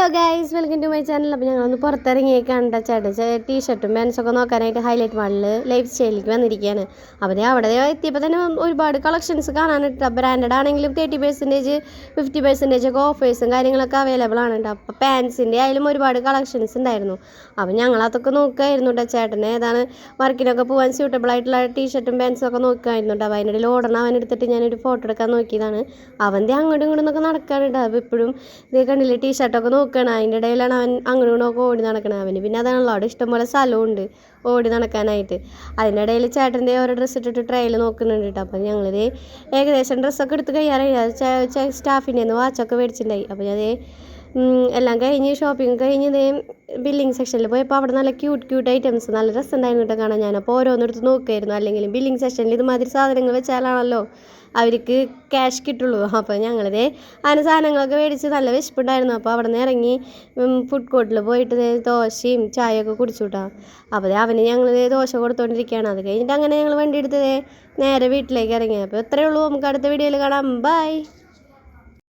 Hello guys, welcome to my channel. അപ്പോൾ ഞങ്ങളൊന്ന് പുറത്തിറങ്ങി കണ്ട ചേട്ടൻ ടീഷർട്ടും പാൻസൊക്കെ നോക്കാനായിട്ട് ഹൈലൈറ്റ് മാളിൽ ലൈഫ് സ്റ്റൈലിലേക്ക് വന്നിരിക്കുകയാണ്. അപ്പോൾ അവിടെ എത്തിയപ്പോൾ തന്നെ ഒരുപാട് കളക്ഷൻസ് കാണാനിട്ട് ബ്രാൻഡഡ് ആണെങ്കിലും 30%, 50% ഒക്കെ ഓഫേഴ്സും കാര്യങ്ങളൊക്കെ അവൈലബിൾ ആണ്. അപ്പോൾ പാൻസിൻ്റെ ആയാലും ഒരുപാട് കളക്ഷൻസ് ഉണ്ടായിരുന്നു. അപ്പോൾ ഞങ്ങളതൊക്കെ നോക്കുമായിരുന്നു കേട്ടോ. ചേട്ടന് ഏതാണ് വർക്കിനൊക്കെ പോകാൻ സ്യൂട്ടബിൾ ആയിട്ടുള്ള ടീഷർട്ടും പാൻസും ഒക്കെ നോക്കുമായിരുന്നു കേട്ടോ. അപ്പോൾ അതിൻ്റെ ഇടയിൽ ഓടണം അവൻ എടുത്തിട്ട് ഞാനൊരു ഫോട്ടോ എടുക്കാൻ നോക്കിയതാണ്. അവൻ്റെ അങ്ങോട്ടും ഇങ്ങോട്ടും ഒക്കെ നടക്കാനുണ്ട്. അപ്പോൾ ഇപ്പോഴും ഇതേ കണ്ടില്ലേ ടീഷർട്ടൊക്കെ നോക്കണം. അതിൻ്റെ ഇടയിലാണ് അവൻ അങ്ങോട്ടും ഇങ്ങോട്ടൊക്കെ ഓടി നടക്കണം. അവന് പിന്നെ അതാണല്ലോ അവിടെ ഇഷ്ടംപോലെ സ്ഥലമുണ്ട് ഓടി നടക്കാനായിട്ട്. അതിൻ്റെ ഇടയിൽ ചേട്ടൻ്റെ ഓരോ ഡ്രസ്സ് ഇട്ടിട്ട് ട്രയൽ നോക്കുന്നുണ്ട് കേട്ടോ. അപ്പോൾ ഞങ്ങളിത് ഏകദേശം ഡ്രസ്സൊക്കെ എടുത്ത് കഴിയാറായി. സ്റ്റാഫിൻ്റെ നിന്ന് വാച്ചൊക്കെ മേടിച്ചിട്ടുണ്ടായി. അപ്പോൾ ഞാൻ എല്ലാം കഴിഞ്ഞ് ഷോപ്പിംഗ് കഴിഞ്ഞ് ഇതേ ബില്ലിംഗ് സെക്ഷനിൽ പോയപ്പോൾ അവിടെ നല്ല ക്യൂട്ട് ഐറ്റംസ് നല്ല രസമുണ്ടായിരുന്നു കേട്ടോ കാണാൻ. ഞാനപ്പോൾ ഓരോന്നെടുത്ത് നോക്കുമായിരുന്നു. അല്ലെങ്കിൽ ബില്ലിംഗ് സെക്ഷനിൽ ഇതുമാതിരി സാധനങ്ങൾ വെച്ചാലാണല്ലോ അവർക്ക് ക്യാഷ് കിട്ടുള്ളൂ. അപ്പോൾ ഞങ്ങളിതേ അതിന് സാധനങ്ങളൊക്കെ മേടിച്ച് നല്ല വിശപ്പുണ്ടായിരുന്നു. അപ്പോൾ അവിടെ നിന്ന് ഇറങ്ങി ഫുഡ് കോർട്ടിൽ പോയിട്ട് ദോശയും ചായയൊക്കെ കുടിച്ചു കിട്ടാം. അപ്പോൾ അവന് ഞങ്ങളിതേ ദോശ കൊടുത്തുകൊണ്ടിരിക്കുകയാണ്. അത് കഴിഞ്ഞിട്ട് അങ്ങനെ ഞങ്ങൾ വണ്ടി എടുത്തതേ നേരെ വീട്ടിലേക്ക് ഇറങ്ങി. അപ്പോൾ ഇത്രയേ ഉള്ളൂ. നമുക്ക് അടുത്ത വീഡിയോയിൽ കാണാം. ബൈ.